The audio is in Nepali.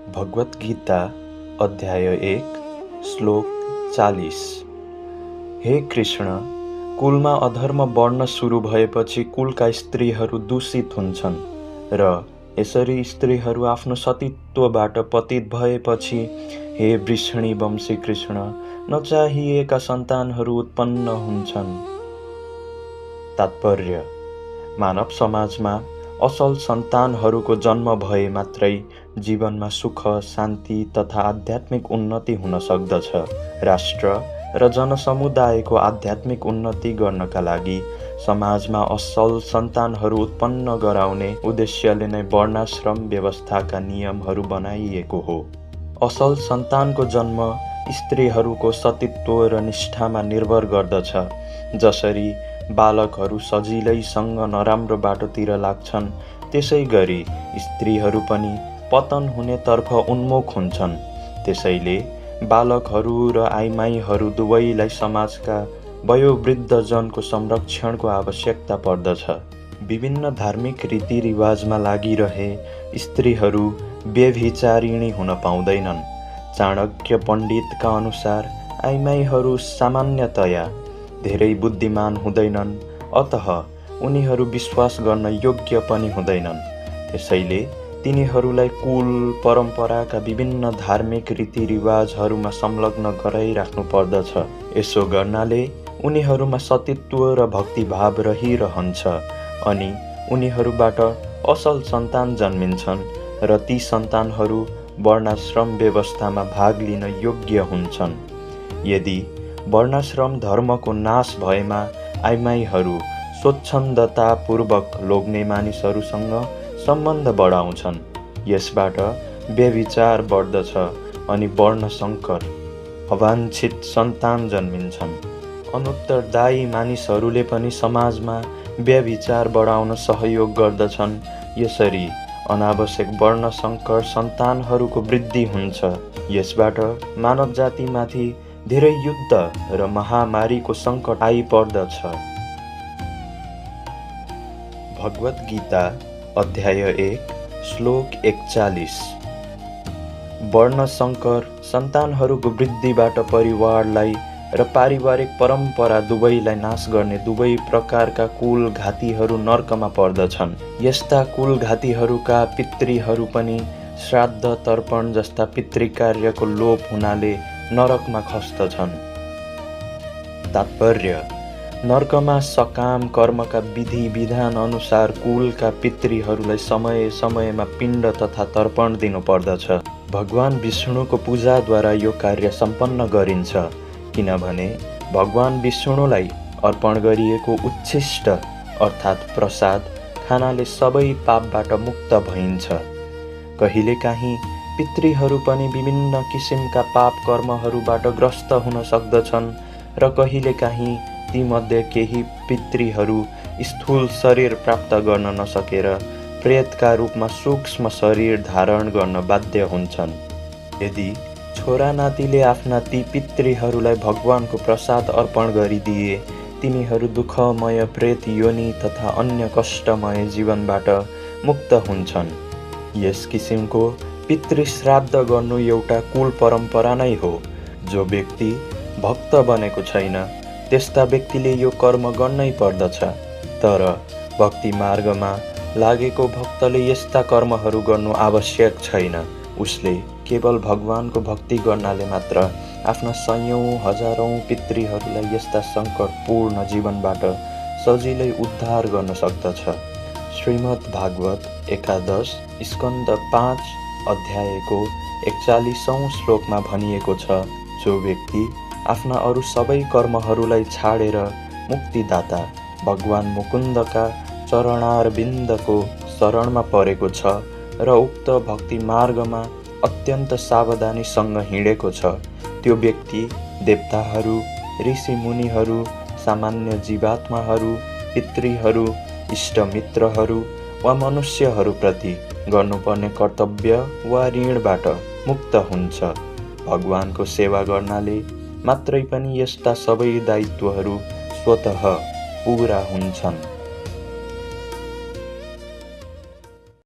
भगवत गीता अध्याय 1 श्लोक 40। हे कृष्ण, कुलमा अधर्म बढ्न सुरु भएपछि कुलका स्त्रीहरू दूषित हुन्छन् र यसरी स्त्रीहरू आफ्नो सतीत्वबाट पतित भएपछि हे वृषणी वंशी कृष्ण, नचाहिएका सन्तानहरू उत्पन्न हुन्छन्। तात्पर्य: मानव समाजमा असल सन्तानहरूको जन्म भए मात्रै जीवनमा सुख, शान्ति तथा आध्यात्मिक उन्नति हुन सक्दछ। राष्ट्र र जनसमुदायको आध्यात्मिक उन्नति गर्नका लागि समाजमा असल सन्तानहरू उत्पन्न गराउने उद्देश्यले नै वर्णाश्रम व्यवस्थाका नियमहरू बनाइएको हो। असल सन्तानको जन्म स्त्रीहरूको सतीत्व र निष्ठामा निर्भर गर्दछ। जसरी बालकहरू सजिलैसँग नराम्रो बाटोतिर लाग्छन्, त्यसै गरी स्त्रीहरू पनि पतन हुनेतर्फ उन्मुख हुन्छन्। त्यसैले बालकहरू र आइमाईहरू दुवैलाई समाजका वयोवृद्धजनको संरक्षणको आवश्यकता पर्दछ। विभिन्न धार्मिक रीतिरिवाजमा लागिरहे स्त्रीहरू व्यभिचारिणी हुन पाउँदैनन्। चाणक्य पण्डितका अनुसार आइमाईहरू सामान्यतया धेरै बुद्धिमान हुँदैनन्, अतः उनीहरू विश्वास गर्न योग्य पनि हुँदैनन्। त्यसैले तिनीहरूलाई कुल परम्पराका विभिन्न धार्मिक रीतिरिवाजहरूमा संलग्न गराइराख्नु पर्दछ। यसो गर्नाले उनीहरूमा सतीत्व र भक्तिभाव रहिरहन्छ अनि उनीहरूबाट असल सन्तान जन्मिन्छन् र ती सन्तानहरू वर्णाश्रम व्यवस्थामा भाग लिन योग्य हुन्छन्। यदि वर्णाश्रम धर्मको नाश भएमा आइमाईहरू स्वच्छन्दतापूर्वक लोग्ने मानिसहरूसँग सम्बन्ध बढाउँछन्। यसबाट व्यभिचार बढ्दछ अनि वर्णसङ्कर, अवाञ्छित सन्तान जन्मिन्छन्। अनुत्तरदायी मानिसहरूले पनि समाजमा व्यभिचार बढाउन सहयोग गर्दछन्। यसरी अनावश्यक वर्णसङ्कर सन्तानहरूको वृद्धि हुन्छ। यसबाट मानव जातिमाथि धेरै युद्ध र महामारीको सङ्कट आइपर्दछ। भगवत गीता अध्याय 1 श्लोक 41। वर्णसङ्कर सन्तानहरूको वृद्धिबाट परिवारलाई र पारिवारिक परम्परा दुवैलाई नाश गर्ने दुवै प्रकारका कुलघातीहरू नर्कमा पर्दछन्। यस्ता कुलघातीहरूका पितृहरू पनि श्राद्ध, तर्पण जस्ता पितृकार्यको लोप हुनाले नरकमा खस्दछन्। तात्पर्य: नरकमा सकाम कर्मका विधि विधान अनुसार कुलका पितृहरूलाई समय समयमा पिण्ड तथा तर्पण दिनु पर्दछ। भगवान विष्णुको पूजाद्वारा यो कार्य सम्पन्न गरिन्छ, किनभने भगवान विष्णुलाई अर्पण गरिएको उच्छिष्ट अर्थात् प्रसाद खानाले सबै पापबाट मुक्त भइन्छ। कहिलेकाहीँ पितृहरू पनि विभिन्न किसिमका पाप कर्महरूबाट ग्रस्त हुन सक्दछन् र कहिलेकाहीँ तीमध्ये केही पितृहरू स्थूल शरीर प्राप्त गर्न नसकेर प्रेतका रूपमा सूक्ष्म शरीर धारण गर्न बाध्य हुन्छन्। यदि छोरा नातिले आफ्ना ती पितृहरूलाई भगवानको प्रसाद अर्पण गरिदिए, तिनीहरू दुःखमय प्रेत योनि तथा अन्य कष्टमय जीवनबाट मुक्त हुन्छन्। यस किसिमको पितृश्राद्ध गर्नु एउटा कुल परम्परा नै हो। जो व्यक्ति भक्त बनेको छैन, त्यस्ता व्यक्तिले यो कर्म गर्नै पर्दछ। तर भक्ति मार्गमा लागेको भक्तले यस्ता कर्महरू गर्नु आवश्यक छैन। उसले केवल भगवानको भक्ति गर्नाले मात्र आफ्ना सयौं हजारौं पितृहरूलाई यस्ता सङ्कटपूर्ण जीवनबाट सजिलै उद्धार गर्न सक्दछ। श्रीमद् भागवत एकादश स्कन्द 5 अध्यायको 41औं श्लोकमा भनिएको छ, जो व्यक्ति आफ्ना अरू सबै कर्महरूलाई छाडेर मुक्तिदाता भगवान मुकुन्दका चरणारविन्दको शरणमा परेको छ र उक्त भक्ति मार्गमा अत्यन्त सावधानीसँग हिँडेको छ, त्यो व्यक्ति देवताहरू, ऋषिमुनिहरू, सामान्य जीवात्माहरू, पितृहरू, इष्टमित्रहरू वा मनुष्यहरूप्रति गर्नुपर्ने कर्तव्य वा ऋणबाट मुक्त हुन्छ। भगवानको सेवा गर्नाले मात्रै पनि यस्ता सबै दायित्वहरू स्वतः पूरा हुन्छन्।